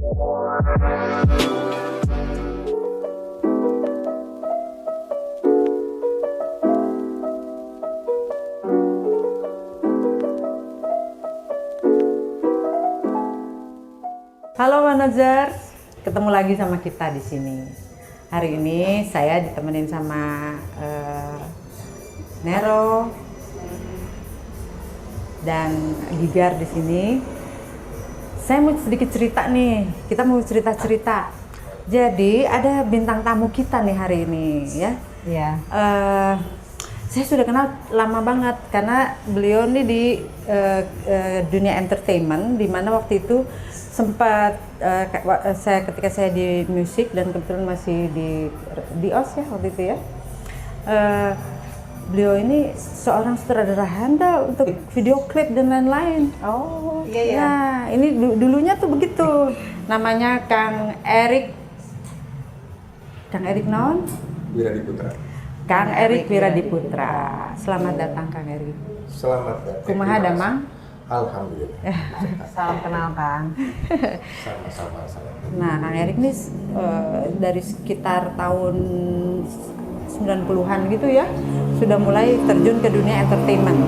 Halo manajer, ketemu lagi sama kita di sini. Hari ini saya ditemenin sama Nero dan Gigar di sini. Saya mau sedikit cerita nih. Kita mau cerita-cerita. Jadi ada bintang tamu kita nih hari ini, ya. Iya. Saya sudah kenal lama banget karena beliau nih di dunia entertainment, di mana waktu itu sempat ketika saya di musik dan kebetulan masih di OS ya waktu itu ya. Beliau ini seorang sutradara handal untuk video klip dan lain-lain. Oh iya ya. Nah ini dulunya tuh begitu. Namanya Kang Erik naon? Wiradiputra. Kang Erik Wiradiputra. Selamat datang Kang Erik. Selamat datang. Kumaha damang? Alhamdulillah. Salam kenal Kang. Sama-sama. Nah, Kang Erik ini dari sekitar tahun 90-an gitu ya, sudah mulai terjun ke dunia entertainment.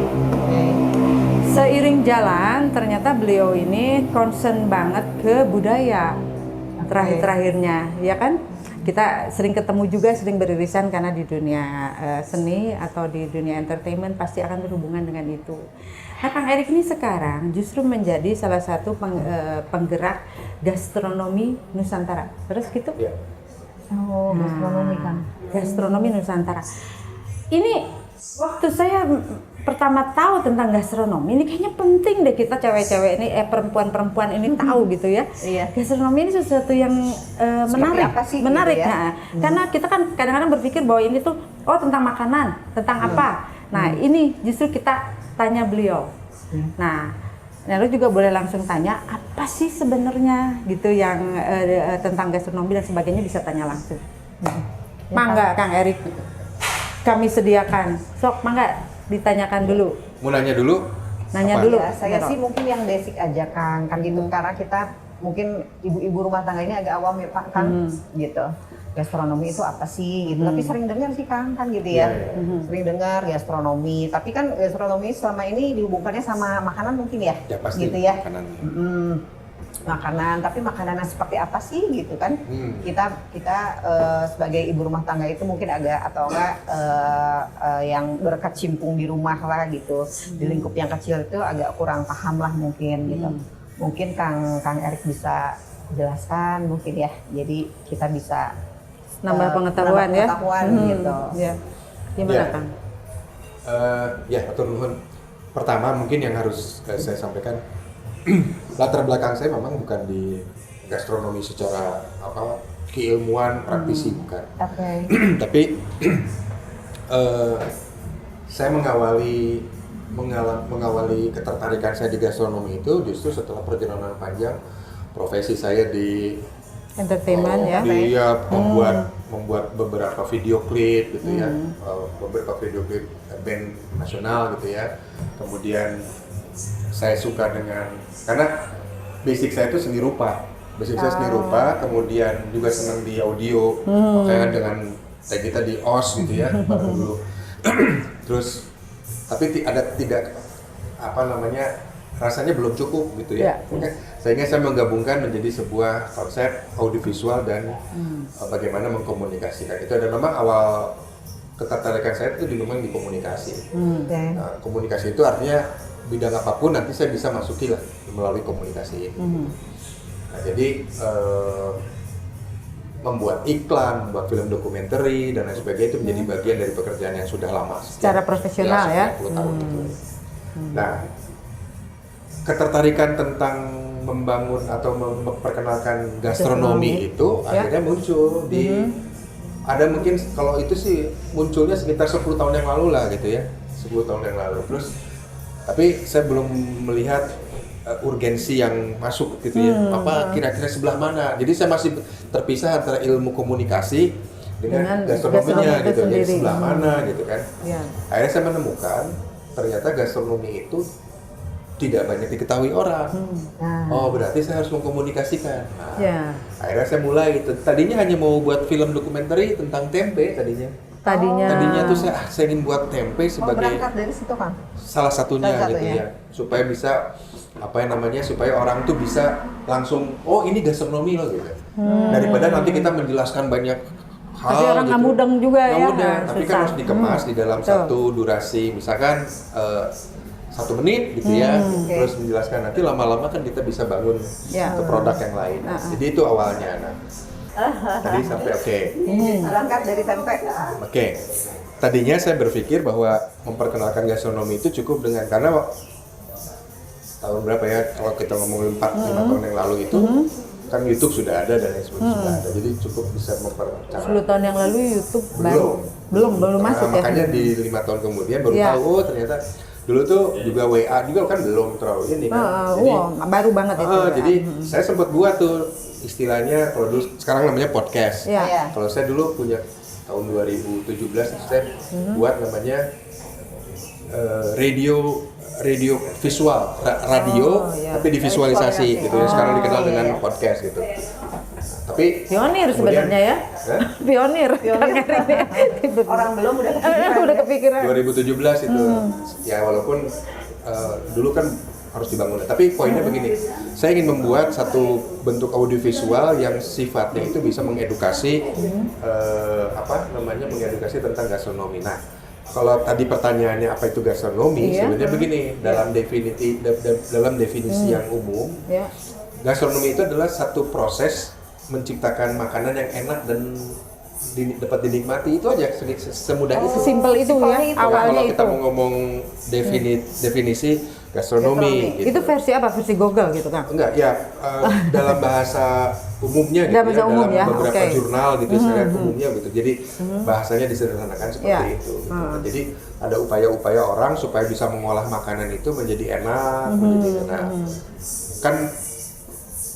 Seiring jalan, ternyata beliau ini concern banget ke budaya terakhir-terakhirnya, ya kan? Kita sering ketemu juga, sering beririsan karena di dunia seni atau di dunia entertainment pasti akan berhubungan dengan itu. Nah, Kang Erik ini sekarang justru menjadi salah satu penggerak gastronomi Nusantara. Terus gitu? Ya. Oh, gastronomi Kang. Gastronomi Nusantara. Ini waktu saya pertama tahu tentang gastronomi, ini kayaknya penting deh kita cewek-cewek ini, perempuan-perempuan ini tahu gitu ya. Iya. Gastronomi ini sesuatu yang menarik, apa sih, menarik. gitu ya? Nah, karena kita kan kadang-kadang berpikir bahwa ini tuh tentang makanan, tentang apa. Nah, ini justru kita tanya beliau. Nah, lalu juga boleh langsung tanya apa sih sebenarnya gitu yang tentang gastronomi dan sebagainya, bisa tanya langsung. Mangga Kang Erik, kami sediakan. Sok mangga ditanyakan dulu. Mau nanya dulu? Nanya Apa? dulu. Ya, saya sih mungkin yang basic aja Kang, kan gitu, karena kita mungkin ibu-ibu rumah tangga ini agak awam ya Pak Kang, gitu. Gastronomi itu apa sih gitu, tapi sering dengar sih Kang kan gitu ya. Sering dengar gastronomi, tapi kan gastronomi selama ini dihubungkannya sama makanan mungkin ya, Ya pasti. gitu ya. Makanan. Makanan, tapi makanannya seperti apa sih gitu kan? Kita sebagai ibu rumah tangga itu mungkin agak atau enggak yang berkecimpung di rumah lah gitu, di lingkup yang kecil itu agak kurang paham lah mungkin gitu. Mungkin Kang Erik bisa jelaskan mungkin ya, jadi kita bisa Nambah pengetahuan ya. Gitu. Ya. Gimana Ya. Kang? Ya, atur nuhun. Pertama mungkin yang harus saya sampaikan, latar belakang saya memang bukan di gastronomi secara keilmuan praktisi, bukan. Oke. Tapi saya mengawali ketertarikan saya di gastronomi itu justru setelah perjalanan panjang profesi saya di Entertainment ya. dia membuat beberapa video klip gitu ya, beberapa video klip band nasional gitu ya. Kemudian saya suka karena basic saya itu seni rupa. Kemudian juga senang di audio, makanya dengan kayak kita di OS gitu ya, baru dulu. Terus tapi rasanya belum cukup gitu ya. Sehingga saya menggabungkan menjadi sebuah konsep audiovisual dan bagaimana mengkomunikasikan itu. Dan memang awal ketertarikan saya itu memang di komunikasi. Nah, komunikasi itu artinya bidang apapun nanti saya bisa masuki lah melalui komunikasi ini. Nah, jadi membuat iklan, membuat film dokumenter dan lain sebagainya itu menjadi bagian dari pekerjaan yang sudah lama. Secara profesional ya. 10 tahun itu. Nah, ketertarikan tentang membangun atau memperkenalkan gastronomi itu akhirnya muncul ada mungkin kalau itu sih munculnya sekitar 10 tahun yang lalu lah gitu ya, 10 tahun yang lalu. Terus tapi saya belum melihat urgensi yang masuk gitu ya, apa kira-kira sebelah mana. Jadi saya masih terpisah antara ilmu komunikasi dengan gastronominya gitu, jadi sebelah mana gitu kan. Akhirnya saya menemukan ternyata gastronomi itu tidak banyak diketahui orang. Nah. Oh, berarti saya harus mengkomunikasikan. Nah, Ya. akhirnya saya mulai itu. Tadinya hanya mau buat film dokumenter tentang tempe tadinya. Tadinya tuh saya ingin buat tempe sebagai berangkat dari situ kan? salah satunya Salah gitu satunya. ya, supaya bisa supaya orang tuh bisa langsung oh ini gastronomi loh gitu. Daripada nanti kita menjelaskan banyak hal. Tapi orang nggak mudeng juga Nggak ya, mudah, tapi kan susah. harus dikemas di dalam Betul. satu durasi, misalkan 1 menit gitu ya, terus menjelaskan nanti lama-lama kan kita bisa bangun Ya. ke produk yang lain. Jadi itu awalnya. Nah, tadi sampai oke. Berangkat dari tempe. Oke, tadinya saya berpikir bahwa memperkenalkan gastronomi itu cukup dengan karena tahun berapa ya kalau kita ngomongin 4-5 tahun yang lalu itu kan YouTube sudah ada dan lain sebagainya sudah ada, jadi cukup bisa 10 tahun yang lalu YouTube baru belum Nah, masuk ya. makanya di 5 tahun kemudian baru Iya. tahu oh ternyata dulu tuh juga WA juga kan belum terlalu ini kan. Baru banget itu. Jadi saya sempat buat tuh istilahnya kalau dulu sekarang namanya podcast. Iya. Iya. Kalau saya dulu punya tahun 2017 saya buat namanya radio visual, radio iya. tapi divisualisasi gitu ya. Sekarang dikenal iya, dengan iya. podcast gitu. Tapi Pionir kemudian- sebenarnya ya. Hah? Pionir. Orang belum udah kepikiran. Udah kepikiran. 2017 itu ya walaupun dulu kan harus dibangun. Tapi poinnya begini, saya ingin membuat satu bentuk audiovisual yang sifatnya itu bisa mengedukasi mengedukasi tentang gastronomi. Nah, kalau tadi pertanyaannya apa itu gastronomi, Iya. sebenarnya begini dalam definisi yang umum, Ya. gastronomi itu adalah satu proses menciptakan makanan yang enak dan dapat dinikmati, itu aja semudah itu. Simpel itu ya. Simpelnya itu. Awalnya Kalau kita itu. mau ngomong definisi gastronomi, gitu. Itu versi apa? Versi Google gitu kan? Enggak, ya dalam bahasa umumnya gitu Dalam bahasa umum ya, beberapa oke. jurnal gitu secara umumnya gitu. Jadi bahasanya disederhanakan seperti Ya. itu. Gitu. Nah, jadi ada upaya-upaya orang supaya bisa mengolah makanan itu menjadi enak, menjadi enak. Kan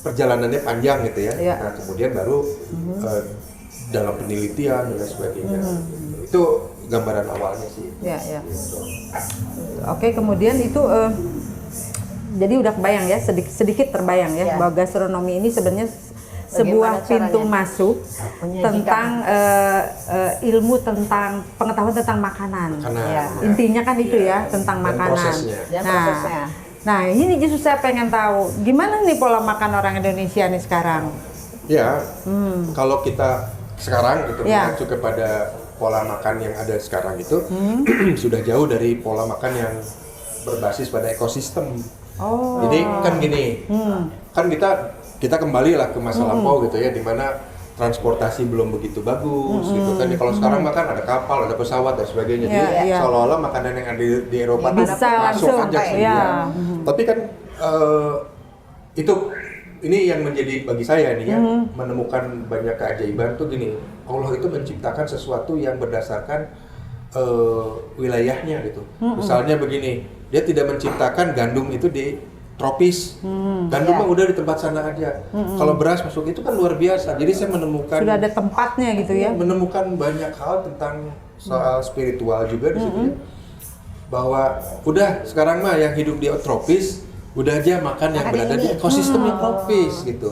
perjalanannya panjang gitu ya. Ya. Nah, kemudian baru dalam penelitian dan sebagainya. Itu gambaran awalnya sih. Ya, ya. Gitu. Oke, kemudian itu jadi udah kebayang ya, sedikit terbayang ya, Ya. bahwa gastronomi ini sebenarnya sebuah Bagaimana pintu caranya? masuk Menyajikan. tentang ilmu tentang pengetahuan tentang makanan. Karena Ya. Intinya kan itu ya, tentang Dan makanan. prosesnya. Dan prosesnya. Nah, ini justru saya pengen tahu gimana nih pola makan orang Indonesia nih sekarang. Ya, kalau kita sekarang gitu Ya. mengacu kepada pola makan yang ada sekarang itu sudah jauh dari pola makan yang berbasis pada ekosistem. Oh. Jadi kan gini, kan kita kembali lah ke masa lampau gitu ya, di mana transportasi belum begitu bagus gitu kan. Kalau sekarang makan ada kapal, ada pesawat dan sebagainya. Iya, Jadi iya. seolah-olah makanan yang ada di Eropa Ya, tuh bisa masuk langsung, aja sampai, sendiri. ya. Tapi kan ini yang menjadi bagi saya nih ya, menemukan banyak keajaiban tuh gini. Allah itu menciptakan sesuatu yang berdasarkan wilayahnya gitu. Misalnya begini, dia tidak menciptakan gandum itu di tropis. Gandum mah udah di tempat sana aja. Kalau beras masuk itu kan luar biasa. Jadi saya menemukan Sudah ada tempatnya gitu ya. menemukan banyak hal tentang soal spiritual juga di situ ya. Bahwa udah sekarang mah yang hidup di tropis udah aja makan yang Makan berada ini. di ekosistem yang tropis gitu.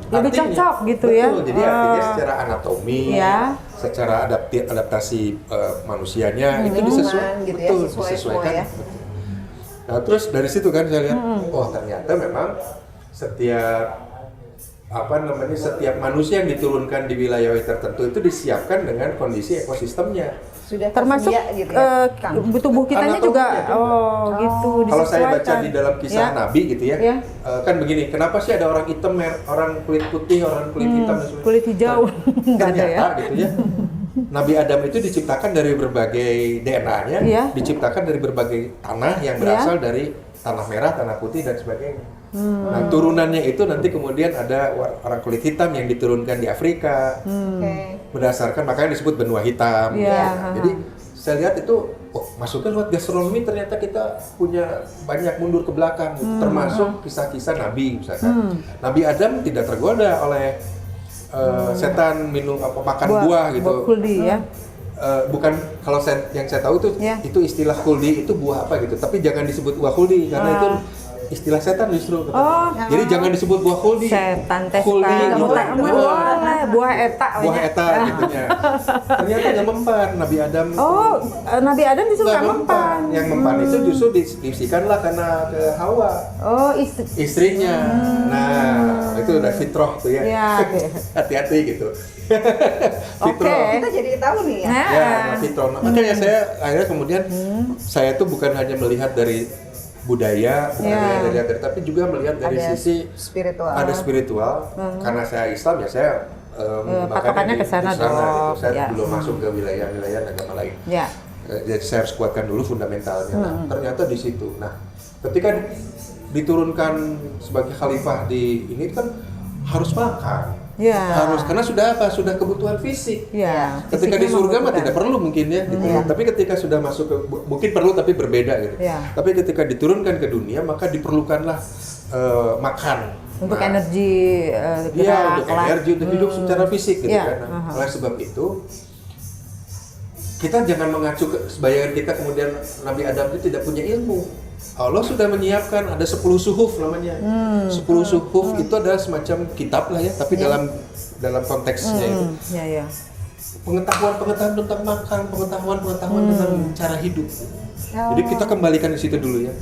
Lebih cocok gitu ya. Betul, jadi artinya secara anatomi, Ya. secara adaptasi manusianya itu Lingkungan gitu ya, betul sesuai disesuaikan. semua ya. Betul. Nah terus dari situ kan saya lihat, oh ternyata memang setiap setiap manusia yang diturunkan di wilayah tertentu itu disiapkan dengan kondisi ekosistemnya. Sudah Termasuk tersedia gitu ya, Kang. tubuh kitanya juga, Anatominya juga. gitu Kalau saya baca disesuaikan. di dalam kisah Ya. Nabi gitu ya, Ya. kan begini, kenapa sih ada orang hitam, orang kulit putih, orang kulit hitam dan sebagainya? kulit hijau. Nggak ada Ternyata ya. gitu ya, Nabi Adam itu diciptakan dari berbagai DNA-nya, Iya. diciptakan dari berbagai tanah yang berasal dari tanah merah, tanah putih dan sebagainya. Nah turunannya itu nanti kemudian ada orang kulit hitam yang diturunkan di Afrika, Oke. berdasarkan makanya disebut benua hitam. Iya. Nah, jadi saya lihat itu, masuknya lewat gastronomi ternyata kita punya banyak mundur ke belakang, gitu. Termasuk kisah-kisah Nabi misalkan. Nabi Adam tidak tergoda oleh setan makan buah gitu. Buah kuldi ya. Bukan kalau yang saya tahu tuh Ya. itu istilah kuldi itu buah apa gitu, tapi jangan disebut buah kuldi karena itu istilah setan justru. Oh. Jadi jangan disebut buah khuldi. Setan teh Khuldi suka gitu. boleh buah eta. Buah eta gitunya. Ternyata nggak mempan. Nabi Adam Oh, Nabi Adam justru nggak nggak mempan. Yang mempan itu justru dibisikanlah karena ke Hawa, Oh, istrinya. Nah, itu udah fitrah tuh ya. Iya. Hati-hati gitu. Oke. Kita jadi tahu nih ya. Nah. Ya, fitrah. Makanya saya akhirnya kemudian saya tuh bukan hanya melihat dari budaya, bukan Ya. hanya dari tapi juga melihat dari Ada sisi spiritual. ada spiritual. Karena saya Islam ya saya patokannya di ke sana gitu. dong. Saya Ya. belum masuk ke wilayah-wilayah agama lain. Ya. Jadi saya harus kuatkan dulu fundamentalnya. Nah, ternyata di situ. Nah, ketika diturunkan sebagai khalifah di ini kan harus makan. Ya. Harus karena sudah apa? Sudah kebutuhan fisik. Ya. Ketika di Fisiknya surga mah membutuhkan. tidak perlu mungkin ya, gitu. Tapi ketika sudah masuk ke mungkin perlu tapi berbeda gitu. Ya. Tapi ketika diturunkan ke dunia maka diperlukanlah makan. Untuk Nah, energi Iya, gerak untuk lah. energi, untuk hidup secara fisik gitu Iya, kan. Nah, oleh sebab itu kita jangan mengacu ke bayangan kita kemudian Nabi Adam itu tidak punya ilmu. Allah sudah menyiapkan ada 10 suhuf namanya. 10 suhuf itu adalah semacam kitab lah ya, tapi dalam konteksnya itu Ya, ya. pengetahuan tentang makan, pengetahuan tentang cara hidup. Jadi kita kembalikan di situ dulu ya.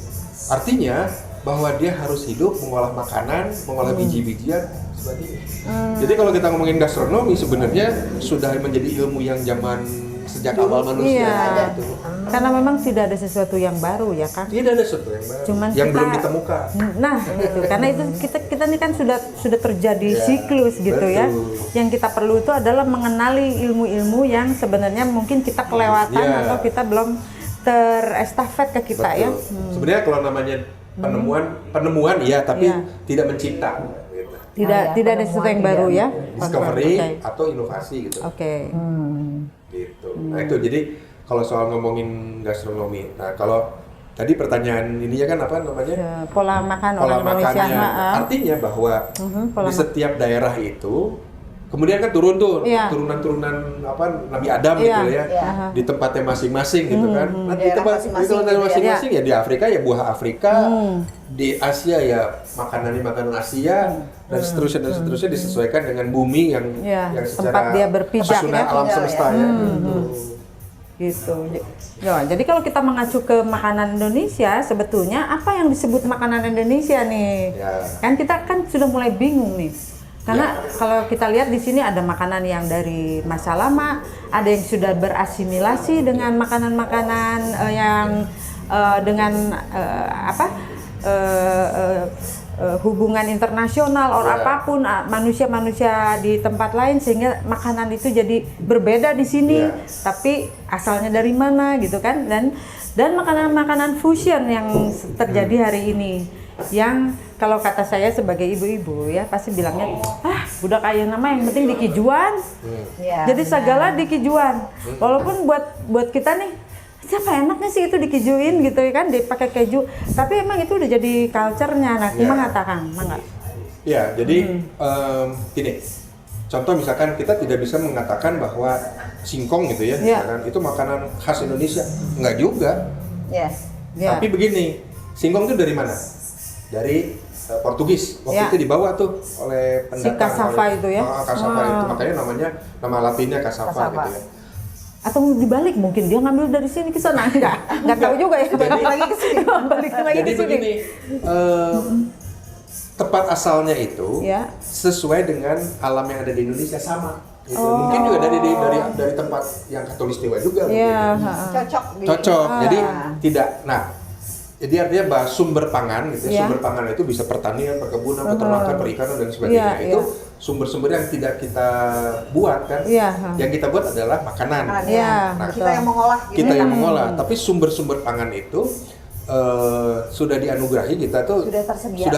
Artinya bahwa dia harus hidup mengolah makanan, mengolah biji-bijian sebagainya. Jadi kalau kita ngomongin gastronomi sebenarnya sudah menjadi ilmu yang zaman sejak awal manusia. Iya. Gitu. Karena memang tidak ada sesuatu yang baru ya kan. Tidak ada sesuatu yang baru, Cuman yang kita- belum ditemukan. Nah, gitu. Karena itu kita ini kan sudah terjadi Ya, siklus gitu ya. betul. Yang kita perlu itu adalah mengenali ilmu-ilmu yang sebenarnya mungkin kita kelewatan Ya. atau kita belum terestafet ke kita ya. Betul. Sebenarnya kalau namanya penemuan iya, tapi Iya. tidak mencipta. Gitu. Tidak ada sesuatu yang baru ya. Discovery Oke. atau inovasi gitu. Oke. Gitu. Nah itu jadi kalau soal ngomongin gastronomi. Nah kalau tadi pertanyaan ininya kan apa namanya? Ya, pola makan Pola orang Indonesia. makannya. Maaf. Artinya bahwa pola di setiap daerah itu kemudian kan turun tuh Iya. turunan apa Nabi Adam Iya. gitu ya. Iya. Di tempatnya masing-masing gitu kan. Nah, di Daerah tempat masing-masing di gitu ya. masing-masing ya di Afrika ya buah Afrika, di Asia ya makanan Asia dan seterusnya disesuaikan dengan bumi yang Iya, yang tempat dia berpijak pesona ya. alam semesta ya. Gitu. Gitu. Ya, jadi kalau kita mengacu ke makanan Indonesia, sebetulnya apa yang disebut makanan Indonesia nih? Ya. Kan kita kan sudah mulai bingung nih. Karena Ya. kalau kita lihat di sini ada makanan yang dari masa lama, ada yang sudah berasimilasi dengan makanan-makanan yang dengan hubungan internasional or Ya. apapun manusia-manusia di tempat lain sehingga makanan itu jadi berbeda di sini, Ya. tapi asalnya dari mana gitu kan, dan makanan-makanan fusion yang terjadi hari ini yang kalau kata saya sebagai ibu-ibu ya pasti bilangnya udah kayak nama yang penting dikijuan. Ya, Jadi segala dikijuan. Walaupun buat kita nih siapa enaknya sih itu dikijuin gitu ya kan dipakai keju. Tapi emang itu udah jadi culture-nya. Nah, Ya. gimana Kang? Mangga. Ya, jadi gini. Contoh misalkan kita tidak bisa mengatakan bahwa singkong gitu ya, Ya. misalkan itu makanan khas Indonesia. Enggak juga. Ya. Ya. Tapi begini, singkong itu dari mana? Dari Portugis. Waktu Ya. itu dibawa tuh oleh pendatang. cassava itu ya? Cassava Wah. itu makanya nama latinnya cassava Cassava. gitu ya. Atau dibalik mungkin dia ngambil dari sini ke sana nggak tahu juga ya. Balik lagi ke sini. Balik lagi Jadi ke sini. begini, tempat asalnya itu Ya. sesuai dengan alam yang ada di Indonesia sama. Gitu. Oh. Mungkin juga dari tempat yang Katulistiwa juga. Iya, mungkin. ha-ha. Cocok. Cocok. Jadi Ah. tidak. Nah, jadi artinya bahwa sumber pangan gitu ya. Iya. Sumber pangan itu bisa pertanian, perkebunan, peternakan, perikanan dan sebagainya. Iya, Itu iya. sumber-sumber yang tidak kita buat kan. Iya, Yang kita buat adalah makanan. Iya, Nah, Kita yang mengolah. gitu. Kita yang mengolah, tapi sumber-sumber pangan itu sudah dianugerahi kita tuh Sudah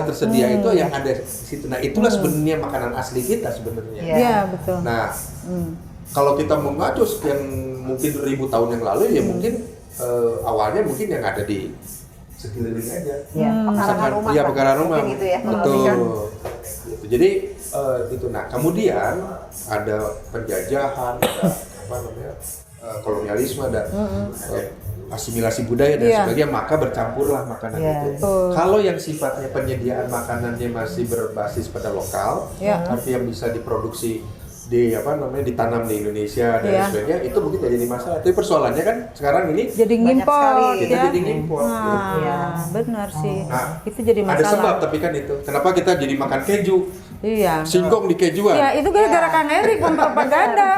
tersedia. itu yang ada di situ. Nah, itulah sebenarnya makanan asli kita sebenarnya. Iya. Iya, betul. Nah, kalau kita mengacu sekian mungkin 1000 tahun yang lalu ya mungkin awalnya mungkin yang ada di sekeliling aja. Ya, pekarangan rumah. Iya, lah. pekarangan rumah. Mungkin gitu ya. Betul. Kan? Gitu. Jadi itu. Nah, kemudian ada penjajahan, ada apa namanya? kolonialisme, ada asimilasi budaya dan sebagainya, maka bercampurlah makanan itu. Kalau yang sifatnya penyediaan makanannya masih berbasis pada lokal, artinya yang bisa diproduksi ditanam di Indonesia dan sebagainya, itu mungkin jadi masalah. Tapi persoalannya kan sekarang ini jadi ngimpor, kita jadi ngimpor. Benar sih. Nah, itu jadi masalah. ada sebab tapi kan itu. Kenapa kita jadi makan keju? Iya. Singkong di kejuan. Iya, itu gara-gara Kang Erik mempropaganda.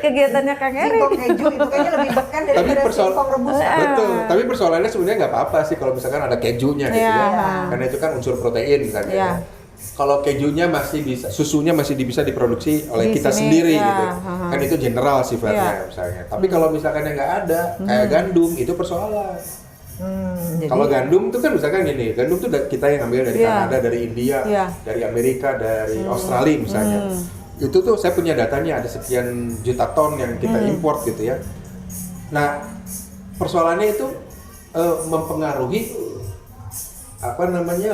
Kegiatannya Kang Erik. Singkong keju itu kayaknya lebih bekan daripada singkong rebus. Betul. Tapi persoalannya sebenarnya nggak apa-apa sih kalau misalkan ada kejunya gitu ya. Karena itu kan unsur protein kan ya. Kalau kejunya masih bisa, susunya masih bisa diproduksi oleh kita sendiri gitu. Kan itu general sifatnya misalnya. Tapi kalau misalkan yang nggak ada, kayak gandum, itu persoalan. Kalau gandum itu kan misalkan gini, gandum itu kita yang ambil dari Kanada, dari India, dari Amerika, dari Australia misalnya. Itu tuh saya punya datanya, ada sekian juta ton yang kita import gitu ya. Nah, persoalannya itu mempengaruhi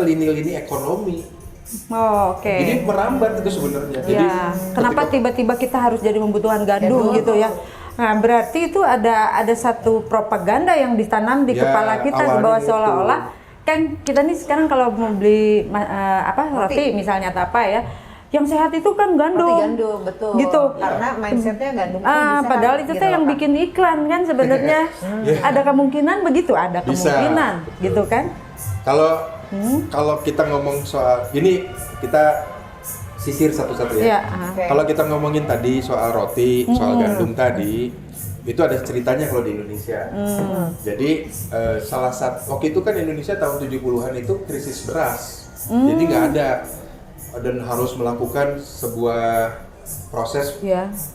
lini-lini ekonomi. Oke. Jadi merambat itu sebenarnya. Jadi kenapa tiba-tiba kita harus jadi membutuhkan gandum gitu ya? Nah, berarti itu ada satu propaganda yang ditanam di kepala kita bahwa seolah-olah kan kita nih sekarang kalau mau beli roti misalnya atau apa ya, yang sehat itu kan gandum. Roti gandum, betul. Gitu. Karena mindsetnya gandum itu bisa. Padahal itu gitu yang kan. bikin iklan kan sebenarnya. Ada kemungkinan begitu, ada kemungkinan, gitu kan? Kalau kita ngomong soal ini, kita sisir satu-satu ya. Kalau kita ngomongin tadi soal roti, soal gandum tadi, itu ada ceritanya kalau di Indonesia. Jadi salah satu waktu itu kan Indonesia tahun 70-an itu krisis beras. Jadi nggak ada dan harus melakukan sebuah proses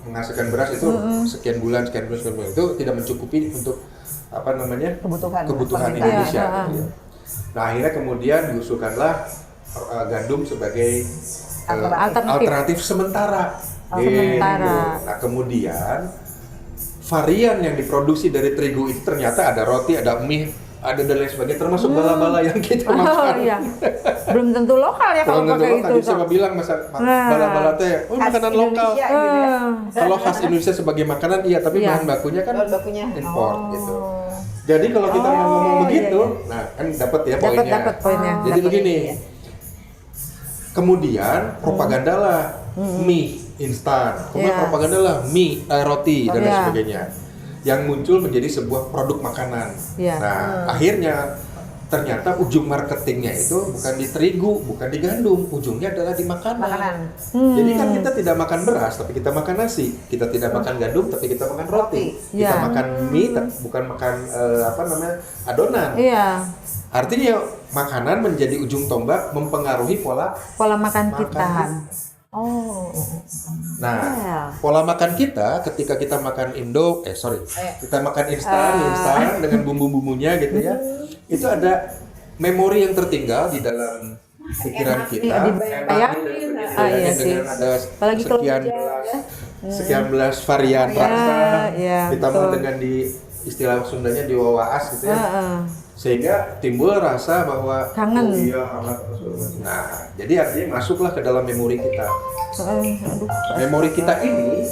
menghasilkan beras itu sekian bulan itu tidak mencukupi untuk kebutuhan Indonesia. Gitu ya. Nah, akhirnya kemudian diusulkanlah gandum sebagai alternatif sementara. Nah, kemudian varian yang diproduksi dari terigu itu ternyata ada roti, ada mie, ada dan lain sebagainya, termasuk bala-bala yang kita makan. Belum tentu lokal ya kalau pakai itu. Tadi saya bilang bala-bala teh, makanan lokal. Kalau khas Indonesia sebagai makanan iya, tapi bahan bakunya kan impor gitu. Jadi kalau kita ngomong begitu, nah kan dapat ya poinnya. Dapat poinnya. Jadi begini. Kemudian propagandalah mie instan, kemudian propagandalah mie roti dan lain sebagainya. Yang muncul menjadi sebuah produk makanan. Nah, akhirnya ternyata ujung marketingnya itu bukan di terigu, bukan di gandum, ujungnya adalah di makanan. Jadi kan kita tidak makan beras, tapi kita makan nasi. Kita tidak makan gandum, tapi kita makan roti. Kita makan mie, bukan makan adonan. Artinya makanan menjadi ujung tombak mempengaruhi pola makan kita. Nah, pola makan kita ketika kita makan kita makan instan dengan bumbu-bumbunya gitu ya. Itu ada memori yang tertinggal di dalam pikiran kita. Dengan ada sekian belas varian rasa, ditambah dengan di istilah Sundanya diwawaas gitu ya. Sehingga timbul rasa bahwa kangen. Nah, jadi artinya masuklah ke dalam memori kita. Memori kita ini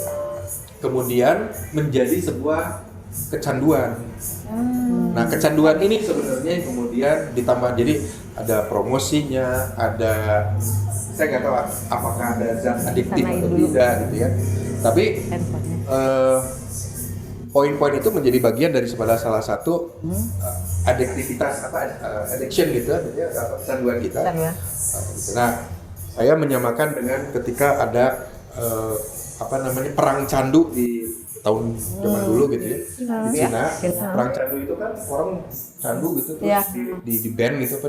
kemudian menjadi sebuah kecanduan. Nah, kecanduan ini sebenarnya kemudian ditambah, jadi ada promosinya, ada saya nggak tahu apakah ada zat adiktif atau tidak gitu ya. Tapi poin-poin itu menjadi bagian dari salah satu adiktivitas addiction gitu ya, kecanduan kita. Nah, saya menyamakan dengan ketika ada perang candu di tahun zaman dulu gitu ya di Cina. Perang candu itu kan orang candu gitu terus di ban gitu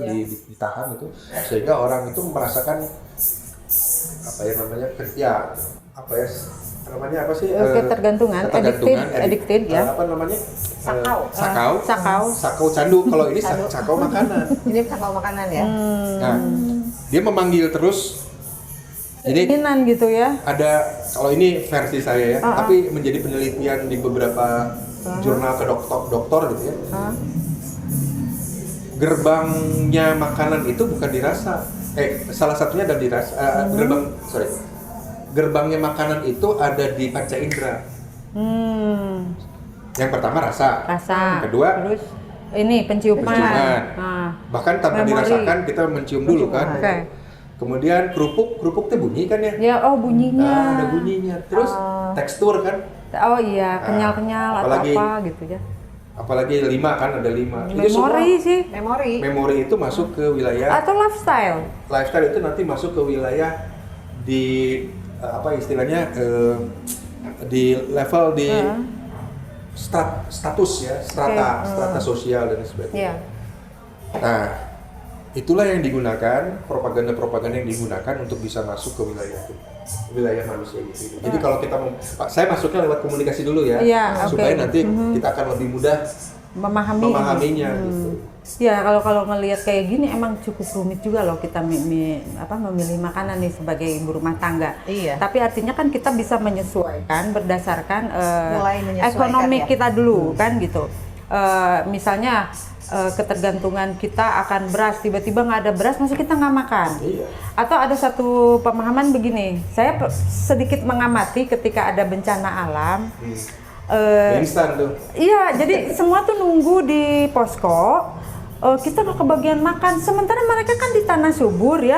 ditahan gitu, sehingga orang itu merasakan ketergantungan, addicted ya. Sakau candu. Kalau ini sakau makanan. Ini sakau makanan ya. Nah, dia memanggil terus. Jadi keinginan gitu ya. Ada, kalau ini versi saya ya, tapi menjadi penelitian di beberapa jurnal ke dokter gitu ya. Gerbangnya makanan itu bukan dirasa. Salah satunya ada dirasa. Gerbangnya makanan itu ada di panca indera. Yang pertama rasa. Kedua terus ini penciuman. Nah, bahkan tanpa Memori. dirasakan kita mencium dulu kan. Oke. Kemudian kerupuk tuh bunyi kan ya? Ya, oh bunyinya. Nah, ada bunyinya. Terus tekstur kan? Oh iya, kenyal-kenyal atau apalagi- apa gitu ya. Apalagi 5 kan, ada 5. Memori sih. Memori Itu masuk ke wilayah Atau lifestyle. lifestyle, itu nanti masuk ke wilayah di apa istilahnya di level di status ya, strata sosial dan sebagainya. Iya. Nah, itulah yang digunakan, propaganda-propaganda yang digunakan untuk bisa masuk ke wilayah manusia gitu. Jadi kalau kita saya masuknya lewat komunikasi dulu ya, Iya, supaya oke. nanti kita akan lebih mudah memahaminya gitu. Ya kalau ngelihat kayak gini emang cukup rumit juga loh kita memilih makanan nih sebagai ibu rumah tangga. Iya. Tapi artinya kan kita bisa menyesuaikan berdasarkan Mulai menyesuaikan ekonomi ya. kita dulu kan gitu. Misalnya ketergantungan kita akan beras, tiba-tiba nggak ada beras, masa kita nggak makan? Iya. Atau ada satu pemahaman begini, saya sedikit mengamati ketika ada bencana alam. Instan tuh. Iya, jadi semua tuh nunggu di posko. Kita nggak kebagian makan. Sementara mereka kan di tanah subur ya,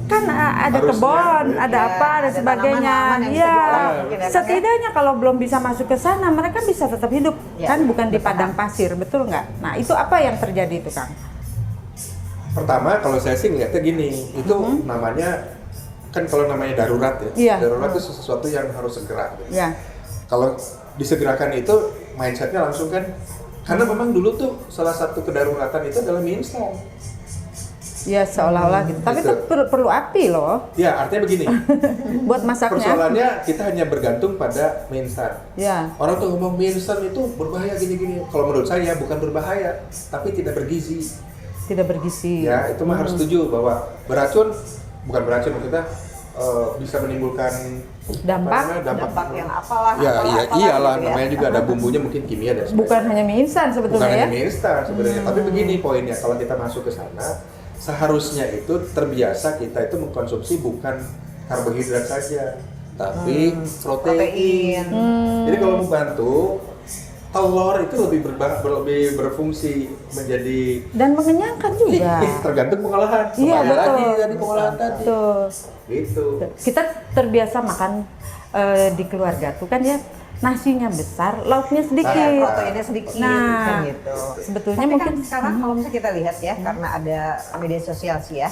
kan ada Harusnya, kebun, ya. ada apa dan ada sebagainya. tanaman-tanaman yang bisa Iya, diolah mungkin ya, Kang, ya? setidaknya kalau belum bisa masuk ke sana, mereka bisa tetap hidup, Ya, kan bukan di betul. padang pasir, betul nggak? Nah itu apa yang terjadi itu, Kang? Pertama, kalau saya sih ngeliatnya gini, itu namanya kan kalau namanya darurat ya. Iya. Darurat itu sesuatu yang harus segera. Gitu. Ya, Kalau disegerakan itu mindsetnya langsung kan, karena memang dulu tuh salah satu kedaruratan itu adalah mie instan. ya seolah-olah gitu. Tapi Gitu. itu perlu api loh Ya artinya begini, buat masaknya. persoalannya kita hanya bergantung pada mie instan. Ya, Orang tuh ngomong mie instan itu berbahaya gini-gini. Kalau menurut saya bukan berbahaya, tapi tidak bergizi. tidak bergizi. Ya itu mah harus setuju bahwa beracun, bukan beracun maksudnya bisa menimbulkan Dampak. dampak yang apalah. Ya, iyalah gitu ya. namanya juga ada bumbunya mungkin kimia dan sebagainya. Bukan hanya mie instan Bukan sebetulnya hanya ya. mie instan sebenarnya, tapi begini poinnya, kalau kita masuk ke sana, seharusnya itu terbiasa kita itu mengkonsumsi bukan karbohidrat saja, tapi protein. Jadi kalau mau bantu, telur itu lebih berfungsi menjadi Dan mengenyangkan juga. tergantung pengolahan. Iya, Kembali betul. lagi tadi pengolahan tadi. Betul. Gitu. Kita terbiasa makan di keluarga tuh kan ya nasinya besar, lauknya sedikit. Proteinnya sedikit Nah, kan gitu. sebetulnya Tapi mungkin kan sekarang kalau misalnya kita lihat ya, karena ada media sosial sih ya,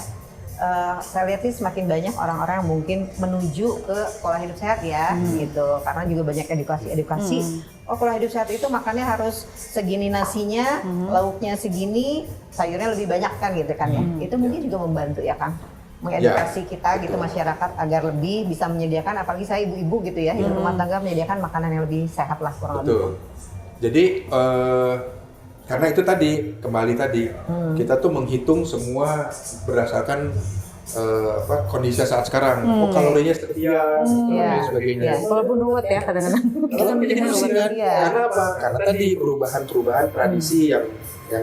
saya lihat sih semakin banyak orang-orang yang mungkin menuju ke pola hidup sehat ya, gitu. Karena juga banyak edukasi. Oh, pola hidup sehat itu makannya harus segini nasinya, lauknya segini, sayurnya lebih banyak kan gitu kan ya. Itu mungkin juga membantu ya Kang, mengedukasi kita gitu masyarakat agar lebih bisa menyediakan, apalagi saya ibu-ibu gitu ya, ibu rumah tangga menyediakan makanan yang lebih sehat lah kurang lebih. Betul. Jadi karena itu tadi kembali tadi kita tuh menghitung semua berdasarkan kondisi saat sekarang. Oh kalorinya sekian, dan sebagainya. Iya. walaupun ruwet ya kadang-kadang. Kita bikin pusing kan? Iya. Karena apa? Karena tadi perubahan tradisi yang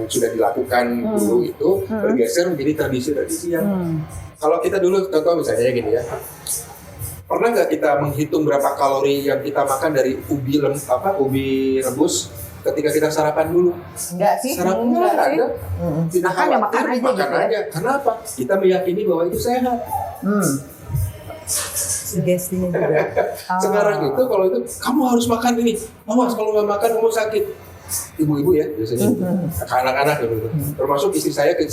sudah dilakukan dulu itu bergeser menjadi tradisi-tradisi yang kalau kita dulu contoh misalnya gini ya. Pernah nggak kita menghitung berapa kalori yang kita makan dari ubi rebus ketika kita sarapan dulu? Enggak sih? Sarapan Enggak nggak sih. ada. Tidak Makan ya makan khawatir, aja makan gitu ya. aja. Kenapa? Kita meyakini bahwa itu sehat. Sugestinya juga. Sekarang itu kalau itu kamu harus makan ini. Awas kalau nggak makan kamu sakit. Ibu-ibu ya biasanya, anak-anak gitu. Termasuk istri saya tuh,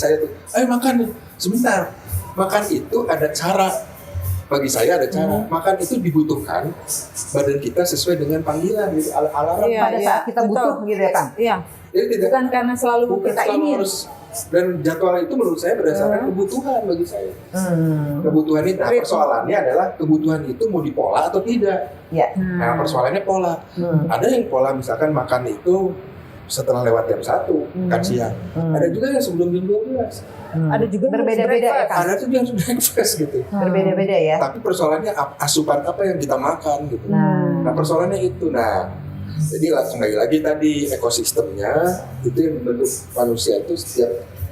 ayo makan nih, sebentar. Makan itu ada cara. Bagi saya ada cara. Makan itu dibutuhkan badan kita sesuai dengan panggilan gitu, alarm. Iya, Pada saat kita betul. butuh gitu ya Kang. Iya. Jadi tidak Bukan karena selalu bukan kita selalu ingin. harus, dan jadwal itu menurut saya berdasarkan kebutuhan bagi saya. Kebutuhan itu, nah, persoalannya adalah kebutuhan itu mau dipola atau tidak. Ya. Nah persoalannya pola. Ada yang pola misalkan makan itu setelah lewat jam 1 kan siang. Ada juga yang sebelum jam 12. Ada juga Berbeda-beda ya Kang. Ada tuh yang sudah breakfast gitu. Berbeda-beda ya. Tapi persoalannya asupan apa yang kita makan gitu. Nah persoalannya itu. Nah jadi kembali lagi tadi ekosistemnya itu yang membentuk manusia itu setiap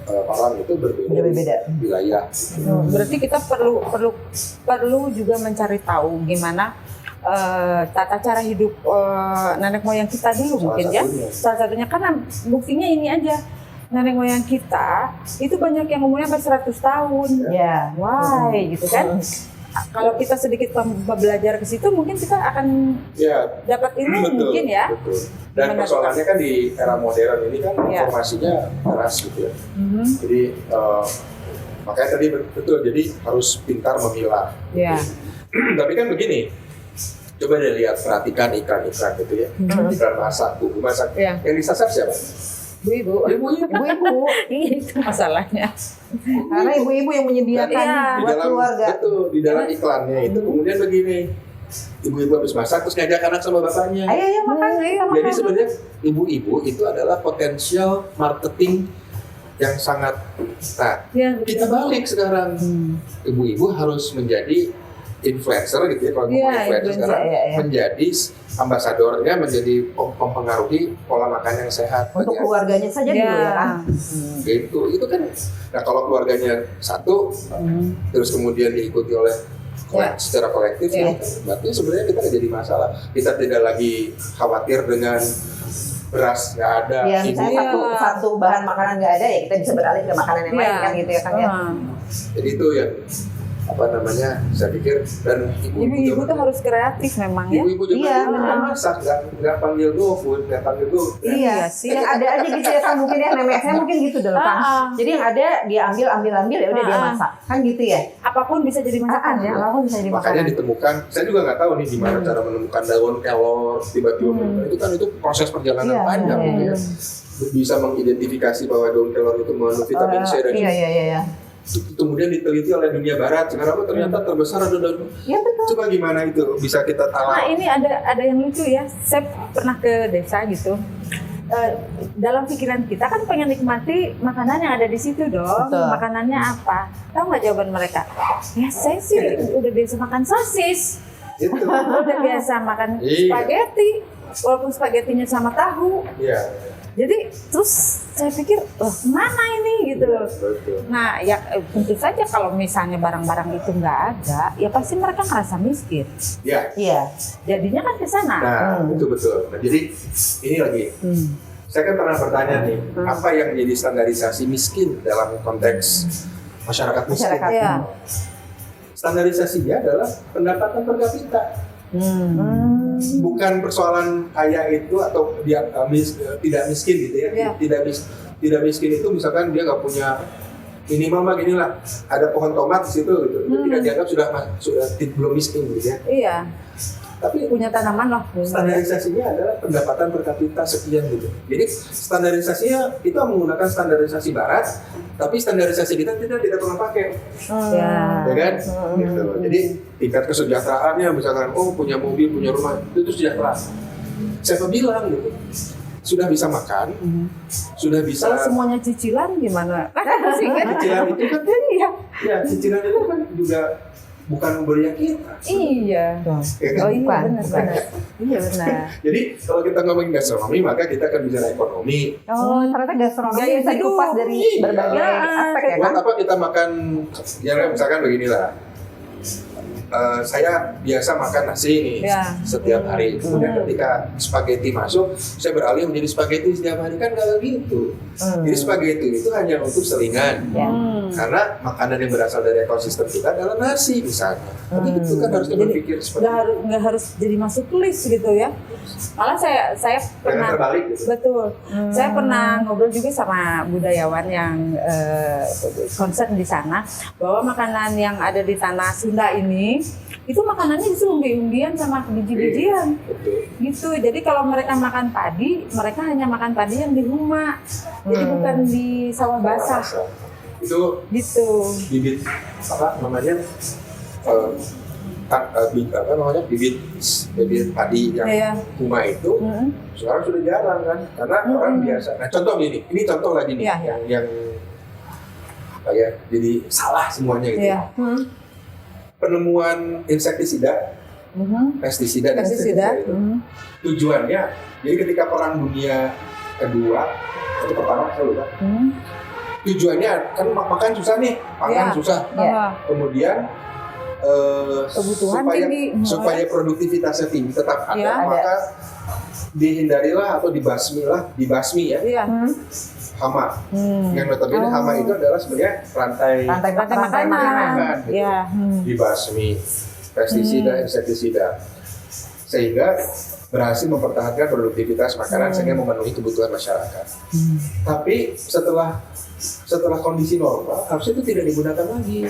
orang itu Berbeda-beda. wilayah. Berarti kita perlu juga mencari tahu gimana tata cara hidup nenek moyang kita dulu mungkin ya. Salah satunya karena buktinya ini aja. Nenek moyang kita itu banyak yang umurnya sampai 100 tahun. Ya. Why gitu kan? Kalau kita sedikit belajar ke situ mungkin kita akan dapat ilmu mungkin ya. Betul. Dan Gimana persoalannya kan di era modern ini kan informasinya keras gitu ya. Jadi makanya tadi betul, jadi harus pintar memilah. Ya. Tapi kan begini, coba deh lihat, perhatikan iklan-iklan gitu ya. Iklan masak, buku masak. Yang disasar siapa? Ibu-ibu. Ibu-ibu. Itu masalahnya. Karena ibu-ibu yang menyediakan buat keluarga. Betul, di dalam iklannya itu kemudian begini. Ibu-ibu habis masak terus ngajak anak sama bapaknya. Ayo makan, Jadi sebenarnya ibu-ibu itu adalah potensial marketing yang sangat. Nah, kita balik sekarang. Ibu-ibu harus menjadi influencer gitu ya, kalau ngomong influencer sekarang menjadi ambasadornya, menjadi mempengaruhi pola makan yang sehat untuk keluarganya saja dulu ya kan. Itu kan. Nah, kalau keluarganya satu terus kemudian diikuti oleh secara kolektif, berarti sebenarnya kita nggak jadi masalah. Kita tidak lagi khawatir dengan beras nggak ada. Ya, misalnya satu bahan makanan nggak ada ya kita bisa beralih ke makanan yang lain kan gitu ya kan ya. Jadi itu yang saya pikir, dan ibu-ibu tuh harus kreatif memang ya. Ibu-ibu juga masak, nggak panggil GoFood, nggak panggil Go. Iya sih. Yang ada aja gitu ya kan mungkin ya, nenek saya mungkin gitu dulu kan. Jadi yang ada dia ambil ya udah dia masak kan gitu ya. Apapun bisa jadi masakan ya. Apapun bisa jadi makanan. Makanya ditemukan, saya juga nggak tahu nih gimana cara menemukan daun kelor tiba-tiba. Itu proses perjalanan panjang gitu ya. Bisa mengidentifikasi bahwa daun kelor itu mengandung vitamin C dan iya. Kemudian diteliti oleh dunia barat, sekarang ternyata terbesar ada daun. Ya betul. Coba gimana itu bisa kita tahu? Nah ini ada yang lucu ya, saya pernah ke desa gitu. Dalam pikiran kita kan pengen nikmati makanan yang ada di situ dong. Betul. Makanannya apa? Tahu nggak jawaban mereka? Ya saya sih udah biasa makan sosis. Itu. Udah biasa makan spaghetti, walaupun spagettinya sama tahu. Iya. Jadi terus saya pikir, mana ini gitu. Nah ya tentu saja kalau misalnya barang-barang itu nggak ada, ya pasti mereka ngerasa miskin. Iya. Jadinya kan ke sana. Nah itu betul. Nah jadi ini lagi. Saya kan pernah bertanya nih, apa yang menjadi standarisasi miskin dalam konteks masyarakat miskin? Standarisasinya adalah pendapatan per kapita. Bukan persoalan kaya itu atau dia tidak miskin gitu ya. Tidak miskin itu misalkan dia nggak punya, minimal mah gini lah, ada pohon tomat di situ gitu. Itu tidak dianggap sudah belum miskin gitu ya. Iya. Tapi punya tanaman lah. Standarisasinya adalah pendapatan per kapita sekian gitu. Jadi standarisasinya itu menggunakan standarisasi barat, tapi standarisasi kita tidak pernah pakai. Ya kan? Gitu. Jadi tingkat kesejahteraannya misalkan punya mobil, punya rumah, itu sejahtera. Siapa bilang gitu? Sudah bisa makan, sudah bisa. Kalau semuanya cicilan gimana? Cicilan itu kan ya cicilan itu kan juga bukan memberi kita. Iya. Ya kan? Oh iya benar. Iya benar. Jadi kalau kita ngomongin gastronomi, maka kita akan bicara ekonomi. Oh ternyata gastronomi bisa dikupas dari berbagai aspek ya kan? Buat apa kita makan? Ya misalkan beginilah. Saya biasa makan nasi nih setiap hari. Kemudian ketika spaghetti masuk, saya beralih menjadi spaghetti setiap hari, kan nggak begitu. Jadi spaghetti itu hanya untuk selingan. Karena makanan yang berasal dari ekosistem kita adalah nasi misalnya. Tapi itu kan harus berpikir seperti itu. Nggak harus jadi masuk list gitu ya. Malah saya pernah terbalik gitu. Betul. Saya pernah ngobrol juga sama budayawan yang concern di sana bahwa makanan yang ada di tanah Sunda ini itu makanannya justru umbi-umbian sama biji-bijian. Gitu. Jadi kalau mereka makan padi, mereka hanya makan padi yang di rumah. Jadi bukan di sawah basah. Itu gitu. Bibit apa namanya? Bibit padi yang rumah itu sekarang sudah jarang kan, karena orang biasa. Nah contoh ini contoh lagi nih yang apa ya, jadi salah semuanya gitu. Penemuan insektisida, pestisida dan pestisida itu tujuannya, jadi ketika Perang Dunia Kedua atau pertama saya lupa, tujuannya kan makan susah nih, pangan susah, kemudian Kebutuhan supaya, tinggi. supaya produktivitasnya tinggi tetap ada, Ya, ada. maka dihindarilah atau dibasmi ya Iya. hama. Yang notabene hama itu adalah sebenarnya rantai Rantai makanan. makanan, gitu. Iya. Dibasmi pestisida, insektisida, sehingga berhasil mempertahankan produktivitas makanan sehingga memenuhi kebutuhan masyarakat. Tapi setelah kondisi normal harusnya itu tidak digunakan lagi.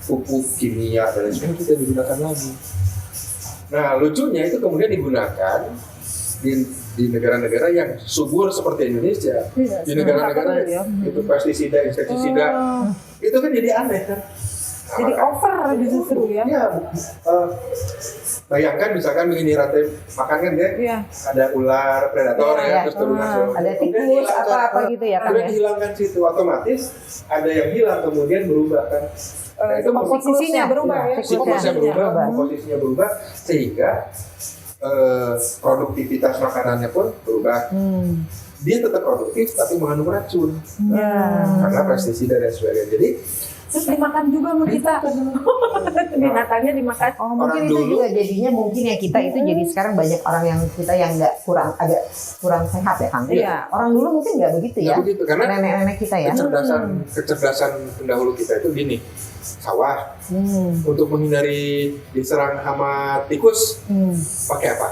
Pupuk kimia dan lain sebagainya tidak digunakan lagi. Nah, lucunya itu kemudian digunakan di negara-negara yang subur seperti Indonesia. Iya, Di negara-negara ya. itu pestisida, insektisida, itu kan jadi aneh kan. Nah, Jadi maka- over justru ya. Ya, bayangkan misalkan begini rantai makan kan dia Iya. ada ular predator Iya, ya, iya. terus turun langsung. Ada Kemudian tikus, dihilangkan. apa-apa gitu ya, kan, Kemudian ya? dihilangkan situ otomatis ada yang hilang kemudian berubah kan. Nah, itu Komposisinya berubah ya. komposisinya berubah, berubah. komposisinya berubah sehingga produktivitas makanannya pun berubah. Dia tetap produktif tapi mengandung racun karena pestisida dan sebagainya. Jadi Terus dimakan juga sama kita. Binatangnya dimakan. Oh, mungkin Orang itu dulu- juga jadinya mungkin ya kita itu jadi sekarang banyak orang yang kita yang agak kurang sehat ya Kang. Iya. Orang dulu mungkin nggak begitu ya. nggak begitu karena Nenek-nenek kita ya. kecerdasan pendahulu kita itu gini, sawah untuk menghindari diserang hama tikus pakai apa?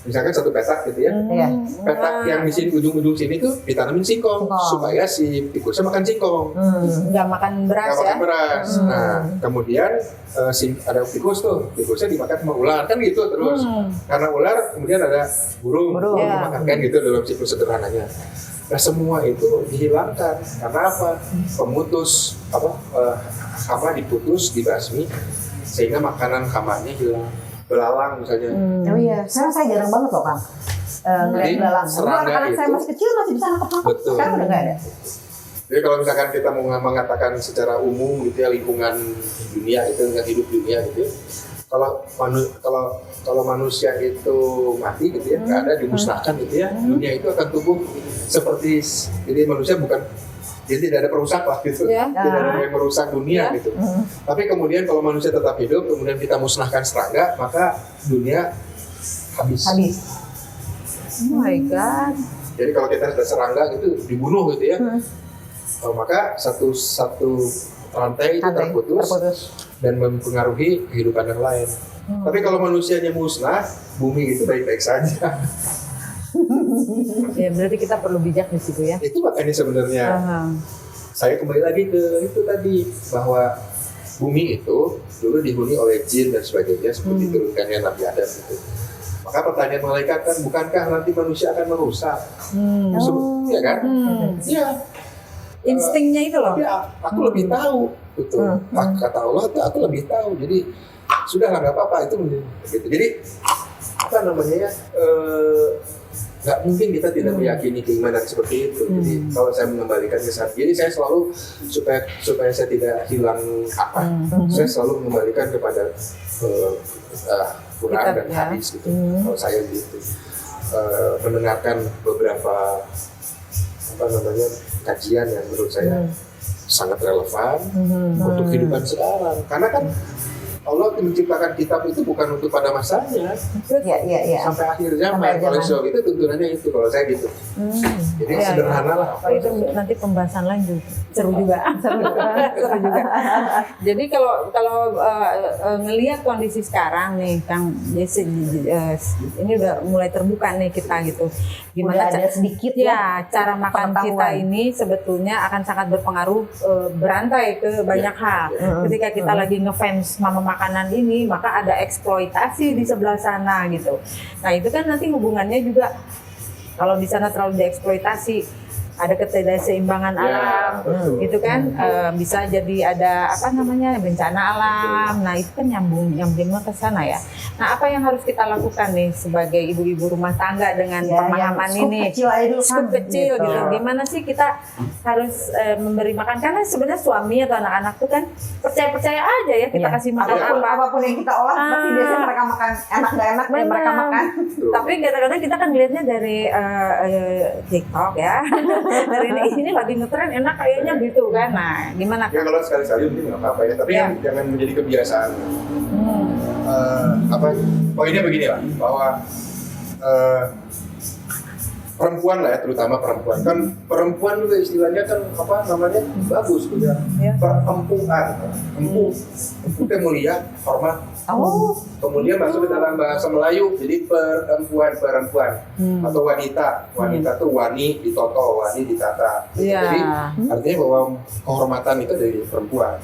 Misalkan satu petak gitu ya, Iya. petak yang di sini ujung-ujung sini tuh ditanamin singkong Singkong. supaya si tikusnya makan singkong, Nggak makan beras nggak ya. makan beras. Nah kemudian ada tikus tuh, tikusnya dimakan sama ular kan gitu terus. Karena ular kemudian ada burung, Burung. yang Ya. dimakan kan gitu dalam siklus sederhananya. Nah semua itu dihilangkan karena apa? Pemutus hama diputus, dibasmi sehingga makanan hamanya hilang. Belalang misalnya. Oh iya, sekarang saya jarang banget loh Kang. Ngeliat Jadi, belalang. Dulu serangga anak-anak saya itu- masih kecil masih bisa nangkep. Betul. Sekarang udah nggak ada. Jadi kalau misalkan kita mau mengatakan secara umum gitu ya lingkungan dunia itu dengan hidup dunia gitu, ya, kalau manusia itu mati gitu ya, nggak ada dimusnahkan gitu ya, dunia itu akan tumbuh seperti jadi manusia bukan jadi tidak ada perusak lah gitu, Ya. tidak ada yang merusak dunia gitu. Tapi kemudian kalau manusia tetap hidup, kemudian kita musnahkan serangga, maka dunia habis. Habis. Oh my god. Jadi kalau kita ada serangga gitu dibunuh gitu ya, maka satu rantai itu terputus dan mempengaruhi kehidupan yang lain. Tapi kalau manusianya musnah, bumi itu baik-baik saja. Ya berarti kita perlu bijak di situ ya. Itu makanya sebenarnya saya kembali lagi ke itu tadi bahwa bumi itu dulu dihuni oleh jin dan sebagainya seperti turunkannya Nabi Adam itu. Maka pertanyaan malaikat kan, bukankah nanti manusia akan merusak? Ya kan? Iya. Instingnya itu loh. Tapi aku lebih tahu, betul. Kata Allah, aku lebih tahu. Jadi sudahlah nggak apa-apa itu gitu. Jadi apa namanya ya? Nggak mungkin kita tidak meyakini keimanan seperti itu. Jadi kalau saya mengembalikan ke saat, jadi saya selalu supaya saya tidak hilang saya selalu mengembalikan kepada Quran Kitab, dan ya. hadis gitu. Kalau saya gitu mendengarkan beberapa kajian yang menurut saya sangat relevan untuk kehidupan sekarang. Karena kan Allah menciptakan kitab itu bukan untuk pada masanya, Iya. sampai akhir zaman. Sampai akhir Oleh zaman. sebab itu tuntunannya itu kalau saya gitu. Jadi Iya, sederhana lah. Kalau itu nanti pembahasan lain juga seru juga. Seru juga. Jadi kalau ngelihat kondisi sekarang nih, Kang Jesse, ini udah mulai terbuka nih kita gitu. Udah ada sedikit ya cara makan pengetahuan. kita ini sebetulnya akan sangat berpengaruh berantai ke banyak hal. Ketika kita lagi ngefans sama makanan ini, maka ada eksploitasi di sebelah sana gitu. Nah itu kan nanti hubungannya juga kalau di sana terlalu dieksploitasi, ada ketidakseimbangan alam, gitu kan, bisa jadi ada bencana alam. Nah itu kan nyambungnya ke sana ya. Nah apa yang harus kita lakukan nih sebagai ibu-ibu rumah tangga dengan pemahaman ini? Kecil aja dulu Scoop kecil gitu. Gimana sih kita harus memberi makan? Karena sebenarnya suami atau anak-anak tuh kan percaya aja ya kita kasih makan apa. Apapun yang kita olah, pasti biasanya mereka makan enak nggak enak, mereka makan. Tapi kadang-kadang kita kan lihatnya dari TikTok ya. Dari ini lagi ngetren enak kayaknya gitu kan. Nah, gimana Ya Kak? kalau sekali-sekali mungkin nggak apa-apa ya, tapi Ya. jangan menjadi kebiasaan. Poinnya begini lah, bahwa perempuan lah ya, terutama perempuan kan, perempuan juga istilahnya kan apa namanya bagus gitu ya, Ya. perempuan, empu itu mulia, hormat. Oh, Kemudian masuk ke dalam bahasa Melayu, jadi perempuan atau wanita. Wanita tuh wani ditoto, wani ditata. Iya. Jadi artinya bahwa kehormatan itu dari perempuan.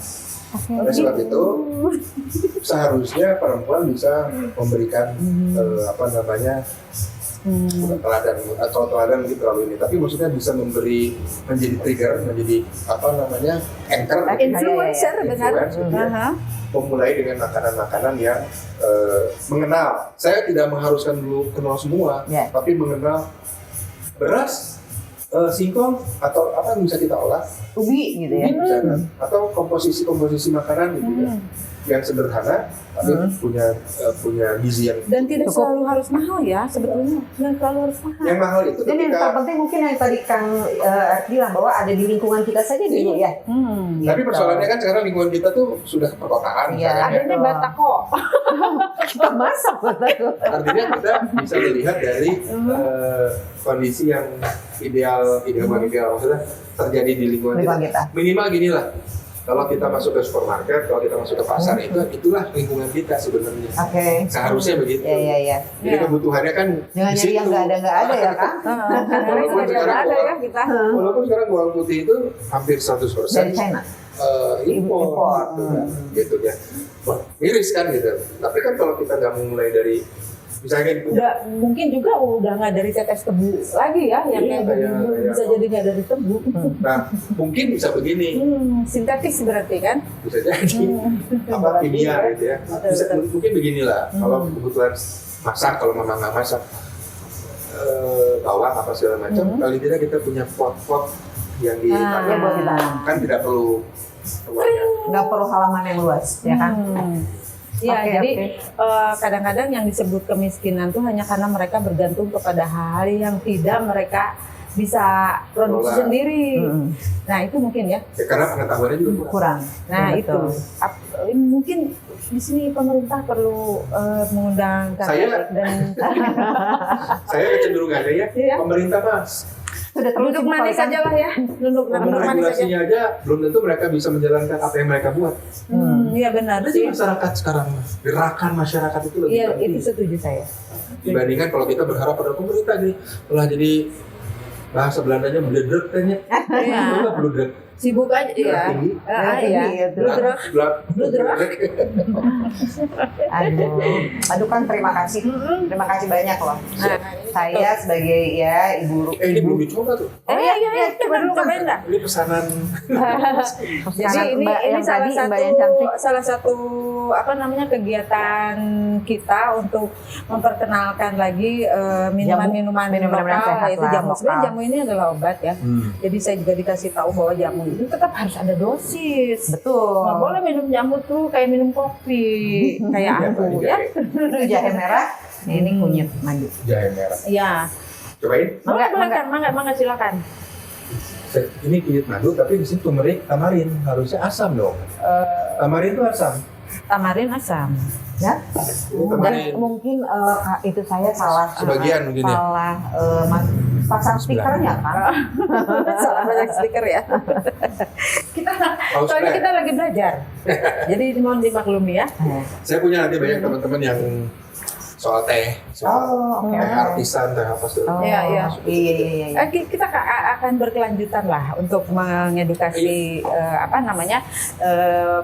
Oleh sebab itu seharusnya perempuan bisa memberikan apa namanya teladan atau teladan gitu terlalu ini, tapi maksudnya bisa menjadi trigger, menjadi apa namanya anchor, Influencer benar. Influencer, ya. Aha. Memulai dengan makanan-makanan yang mengenal. Saya tidak mengharuskan dulu kenal semua, Ya. tapi mengenal beras, singkong atau apa yang bisa kita olah, ubi gitu ya. misalkan, atau komposisi makanan gitu ya, yang sederhana tapi punya gizi yang Dan tidak Cukup. selalu harus mahal ya sebetulnya. Tidak selalu harus mahal. yang mahal itu Dan yang ketika. terpenting mungkin yang tadi Kang bilang bahwa ada di lingkungan kita saja dulu ya. Tapi persoalannya kan sekarang lingkungan kita tuh sudah perkotaan, Iya. misalnya, ya. Adanya batak kok. Kita masak betul. Artinya kita bisa melihat dari kondisi yang ideal bukan ideal, maksudnya terjadi di lingkungan Lingkungan kita. Minimal gini lah, kalau kita masuk ke supermarket, kalau kita masuk ke pasar, itulah lingkungan kita sebenarnya. Oke. Seharusnya begitu. Iya. Jadi Iya. kebutuhannya kan Jangan di nyari yang situ. nggak ada ya Kang. Walaupun sekarang ada ya kita. Walaupun sekarang bawang putih itu hampir 100% Dari China. impor, Impor. gitu ya. Wah, miris kan gitu. Tapi kan kalau kita nggak memulai dari misalnya gitu, Mungkin juga udah nggak dari tetes tebu lagi ya, yang Iya, kayak kayak- dulu bisa jadi nggak dari tebu. nah mungkin bisa begini, Sintetis berarti kan? bisa jadi apa kimia gitu ya. Bisa, mungkin beginilah, kalau kebutuhan masak, kalau memang nggak masak bawang apa segala macam, paling tidak kita punya pot-pot yang Yang buat ditanam. kan tidak perlu uangnya. Nggak perlu halaman yang luas, ya kan? Iya, Oke, jadi oke. kadang-kadang yang disebut kemiskinan tuh hanya karena mereka bergantung kepada hal yang tidak mereka bisa produksi Kelola. sendiri. Nah itu mungkin ya. Ya, karena pengetahuannya juga kurang. Kurang. Nah Ya, itu betul. mungkin di sini pemerintah perlu mengundang Kak Saya- Erik dan Saya kecenderungannya ya, Iya. pemerintah mas Sudah terlalu duduk sibuk manis kali, Kang. aja lah ya, duduk manis aja. regulasinya aja belum tentu mereka bisa menjalankan apa yang mereka buat. Iya benar Ada sih. sih masyarakat sekarang, gerakan masyarakat itu lebih Iya penting itu setuju saya. dibandingkan kalau kita berharap pada pemerintah nih, telah jadi bahasa Belandanya bledrek kayaknya. Iya. Enggak bledrek. Sibuk aja ya. Tinggi. Iya. Gitu. Bludrek. Aduh kan terima kasih banyak loh. Nah, Saya sebagai ya ibu Ini belum dicoba tuh. iya, coba dulu cobain dah. Ini pesanan. Jadi ini Mbak ini yang tadi, Mbak yang cantik. salah satu apa namanya kegiatan kita untuk memperkenalkan lagi minuman-minuman Minuman-minuman lokal, sehat yaitu lah, jamu. lokal. Sebenarnya jamu ini adalah obat ya. Jadi saya juga dikasih tahu bahwa jamu itu tetap harus ada dosis. Betul. Nggak boleh minum jamu tuh kayak minum kopi, kayak aku ya. Itu jahe merah, ini kunyit madu. Jahe merah. Iya. Cobain. Mangga silakan. Ini kunyit madu tapi di situ turmeric, tamarin. Harusnya asam dong. Tamarin itu asam. Tamarin asam. Ya. Ini Dan tamarin. mungkin itu saya salah Sebagian mungkin ya. salah pasang stikernya kan. Salah banyak stiker ya. Kita Paus soalnya Play. kita lagi belajar. Jadi mohon dimaklumi ya. Saya punya nanti banyak teman-teman yang soal teh, soal Oh, oke. teh artisan, teh apa segala. Iya. Iya. Kita akan berkelanjutan lah untuk mengedukasi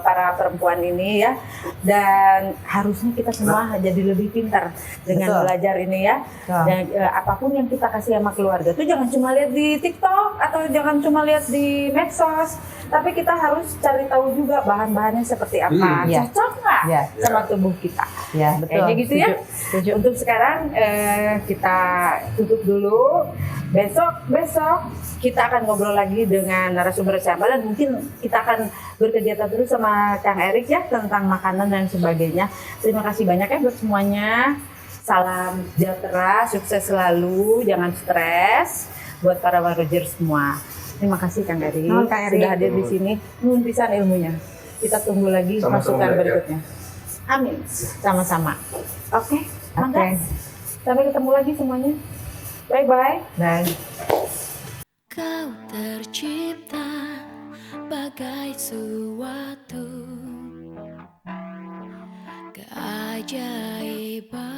para perempuan ini ya, dan harusnya kita semua jadi lebih pintar dengan Betul. belajar ini ya. Betul. Dan apapun yang kita kasih sama keluarga tuh jangan cuma lihat di TikTok atau jangan cuma lihat di medsos, tapi kita harus cari tahu juga bahan-bahannya seperti apa, Iya. cocok nggak Iya. sama tubuh kita. Ya, betul. Kayaknya gitu ya. Untuk sekarang kita tutup dulu. Besok kita akan ngobrol lagi dengan narasumber siapa, dan mungkin kita akan berkegiatan terus sama Kang Erik ya tentang makanan dan sebagainya. Terima kasih banyak ya buat semuanya. Salam sejahtera, sukses selalu, jangan stres. buat para warrior semua. Terima kasih Kang Eri Nuhun, Kang Eri. sudah hadir di sini. Nuhun pisan ilmunya. Kita tunggu lagi Sama-sama, masukan ya. berikutnya. Amin. Sama-sama. Oke, mangga. Oke. Sampai ketemu lagi semuanya. Bye-bye. Dan Kau tercipta bagai suatu keajaiban.